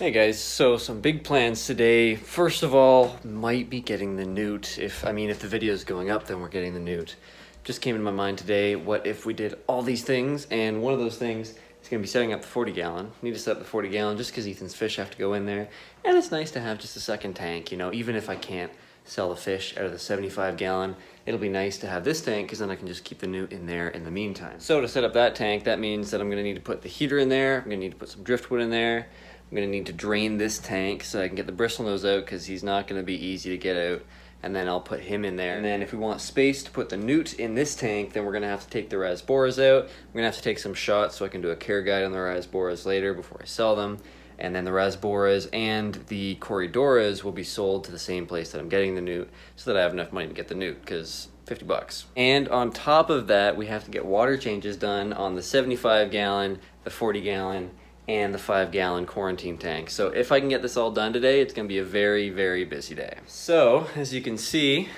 Hey guys, so some big plans today. First of all, might be getting the Newt. If the video is going up, then we're getting the Newt. Just came into my mind today, what if we did all these things, and one of those things is going to be setting up the 40 gallon. Need to set up the 40 gallon just because Ethan's fish have to go in there, and it's nice to have just a second tank, you know, even if I can't sell the fish out of the 75 gallon, it'll be nice to have this tank because then I can just keep the Newt in there in the meantime. So to set up that tank, that means that I'm going to need to put the heater in there, I'm going to need to put some driftwood in there, I'm going to need to drain this tank so I can get the bristlenose out because he's not going to be easy to get out. And then I'll put him in there. And then if we want space to put the Newt in this tank, then we're going to have to take the rasboras out. We're going to have to take some shots so I can do a care guide on the rasboras later before I sell them. And then the rasboras and the corridoras will be sold to the same place that I'm getting the Newt so that I have enough money to get the Newt because 50 bucks. And on top of that, we have to get water changes done on the 75 gallon, the 40 gallon, and the 5 gallon quarantine tank. So if I can get this all done today, it's gonna be a very, very busy day. So as you can see,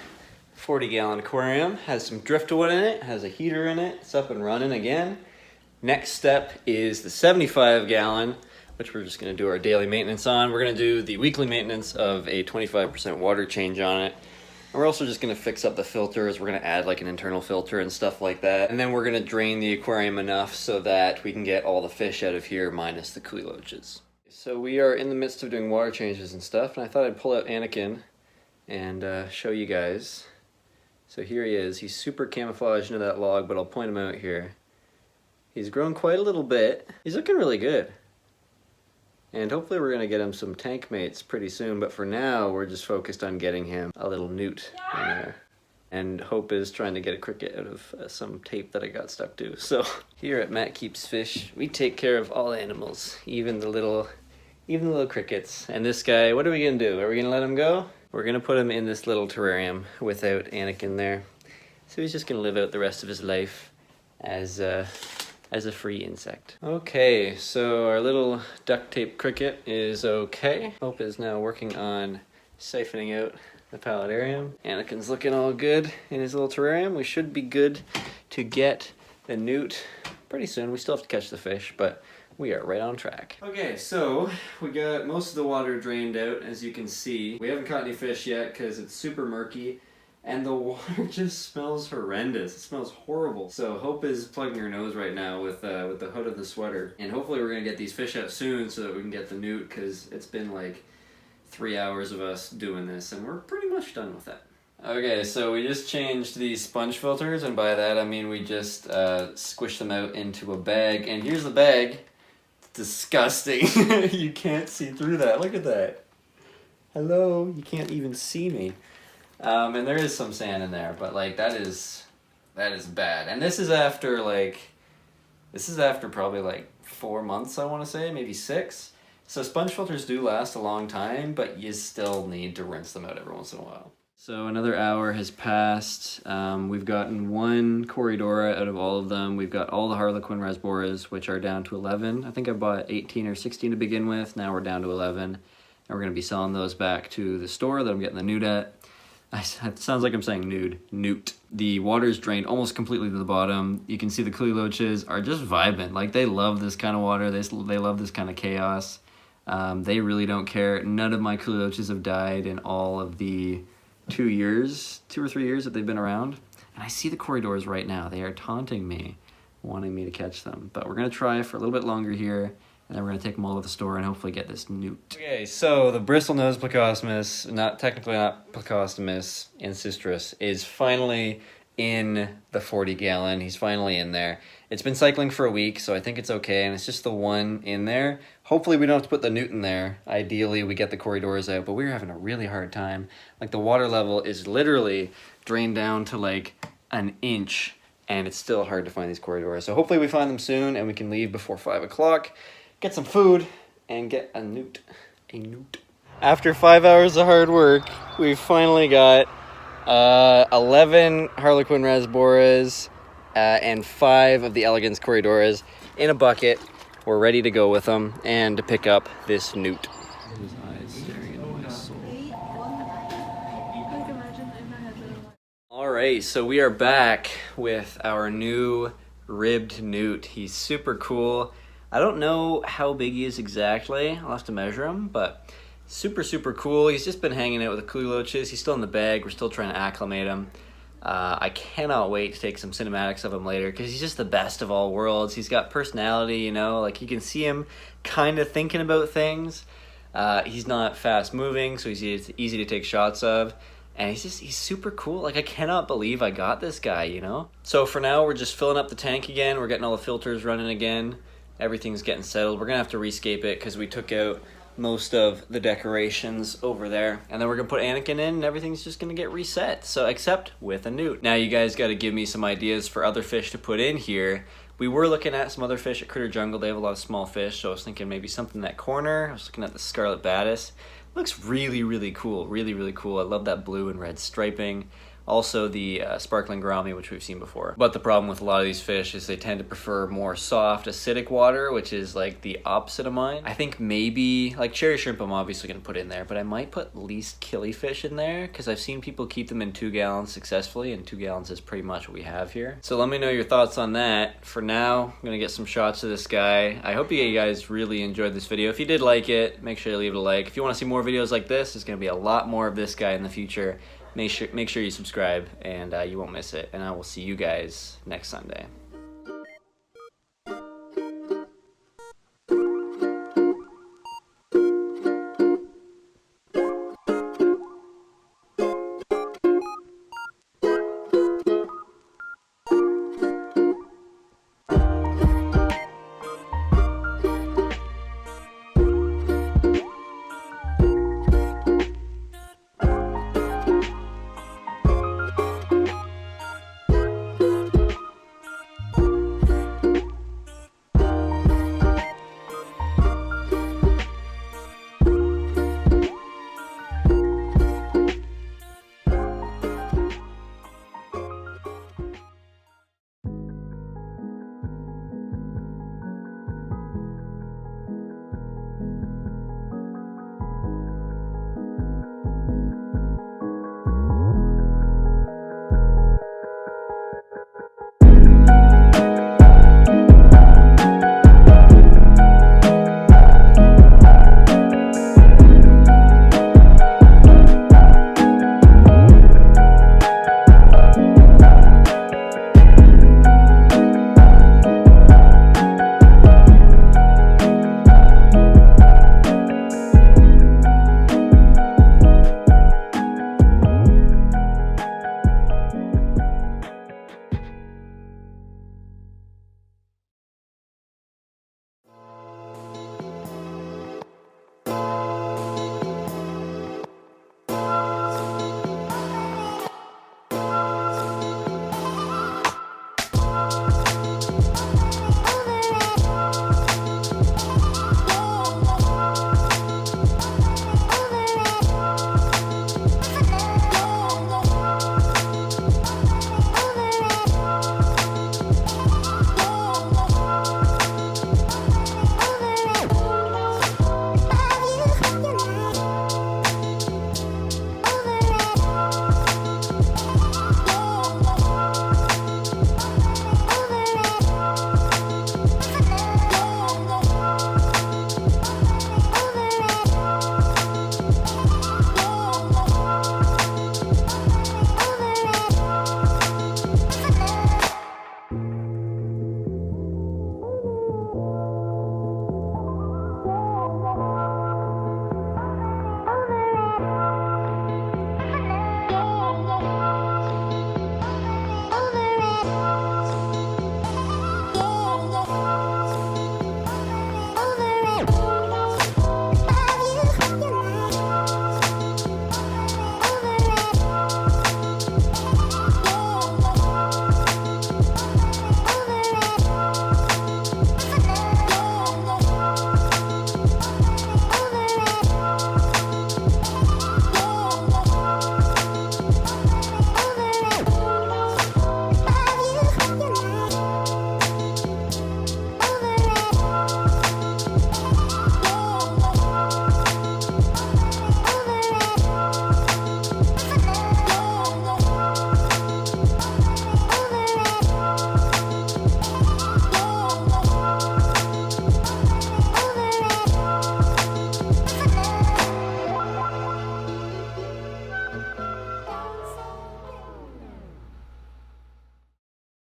40 gallon aquarium has some driftwood in it, has a heater in it, it's up and running again. Next step is the 75 gallon, which we're just gonna do our daily maintenance on. We're gonna do the weekly maintenance of a 25% water change on it. And we're also just gonna fix up the filters. We're gonna add like an internal filter and stuff like that. And then we're gonna drain the aquarium enough so that we can get all the fish out of here minus the cooloaches. So we are in the midst of doing water changes and stuff, and I thought I'd pull out Anakin and show you guys. So here he is. He's super camouflaged into that log, but I'll point him out here. He's grown quite a little bit. He's looking really good. And hopefully we're gonna get him some tank mates pretty soon, but for now we're just focused on getting him a little Newt in there. And Hope is trying to get a cricket out of some tape that I got stuck to. So here at Matt Keeps Fish, we take care of all animals, even the little crickets. And this guy, what are we gonna do? Are we gonna let him go? We're gonna put him in this little terrarium without Anakin there. So he's just gonna live out the rest of his life as a free insect. Okay, so our little duct tape cricket is okay. Hope is now working on siphoning out the paludarium. Anakin's looking all good in his little terrarium. We should be good to get the Newt pretty soon. We still have to catch the fish, but we are right on track. Okay, so we got most of the water drained out, as you can see. We haven't caught any fish yet because it's super murky. And the water just smells horrendous. It smells horrible. So Hope is plugging her nose right now with the hood of the sweater. And hopefully we're gonna get these fish out soon so that we can get the Newt, because it's been like 3 hours of us doing this and we're pretty much done with that. Okay, so we just changed these sponge filters, and by that I mean we just squished them out into a bag. And here's the bag. It's disgusting. You can't see through that. Look at that. Hello, you can't even see me. And there is some sand in there, but like that is bad. And this is after probably like 4 months, I want to say, maybe 6. So sponge filters do last a long time, but you still need to rinse them out every once in a while. So another hour has passed. We've gotten 1 corridora out of all of them. We've got all the Harlequin rasboras, which are down to 11. I think I bought 18 or 16 to begin with. Now we're down to 11. And we're going to be selling those back to the store that I'm getting the Newt at. It sounds like I'm saying Newt. The water's drained almost completely to the bottom. You can see the cooloaches are just vibing. Like, they love this kind of water. They love this kind of chaos. They really don't care. None of my cooloaches have died in all of the 2 or 3 years that they've been around. And I see the corridors right now. They are taunting me, wanting me to catch them. But we're going to try for a little bit longer here. And then we're going to take them all to the store and hopefully get this Newt. Okay, so the bristlenose plecostomus, not plecostomus, ancistrus, is finally in the 40 gallon. He's finally in there. It's been cycling for a week, so I think it's okay, and it's just the one in there. Hopefully we don't have to put the Newt in there. Ideally, we get the corridors out, but we're having a really hard time. Like, the water level is literally drained down to like an inch, and it's still hard to find these corridors. So hopefully we find them soon, and we can leave before 5 o'clock. Get some food, and get a Newt. After 5 hours of hard work, we finally got 11 Harlequin rasboras and 5 of the elegans corridoras in a bucket. We're ready to go with them and to pick up this Newt. His eyes staring into my soul. Alright, so we are back with our new ribbed Newt. He's super cool. I don't know how big he is exactly. I'll have to measure him, but super, super cool. He's just been hanging out with the culoaches. He's still in the bag. We're still trying to acclimate him. I cannot wait to take some cinematics of him later because he's just the best of all worlds. He's got personality, you know, like you can see him kind of thinking about things. He's not fast moving, so he's easy to take shots of. And he's super cool. Like, I cannot believe I got this guy, you know? So for now, we're just filling up the tank again. We're getting all the filters running again. Everything's getting settled. We're gonna have to rescape it because we took out most of the decorations over there, and then we're gonna put Anakin in and everything's just gonna get reset, so except with a newt. Now you guys got to give me some ideas for other fish to put in here. We were looking at some other fish at Critter Jungle. They have a lot of small fish, so I was thinking maybe something in that corner. I was looking at the Scarlet Baddis. Looks really, really cool. Really, really cool. I love that blue and red striping. Also the sparkling gourami, which we've seen before. But the problem with a lot of these fish is they tend to prefer more soft, acidic water, which is like the opposite of mine. I think maybe, like cherry shrimp I'm obviously gonna put in there, but I might put least killifish in there because I've seen people keep them in 2 gallons successfully, and 2 gallons is pretty much what we have here. So let me know your thoughts on that. For now, I'm gonna get some shots of this guy. I hope you guys really enjoyed this video. If you did like it, make sure you leave it a like. If you wanna see more videos like this, there's gonna be a lot more of this guy in the future. Make sure you subscribe and you won't miss it. And I will see you guys next Sunday.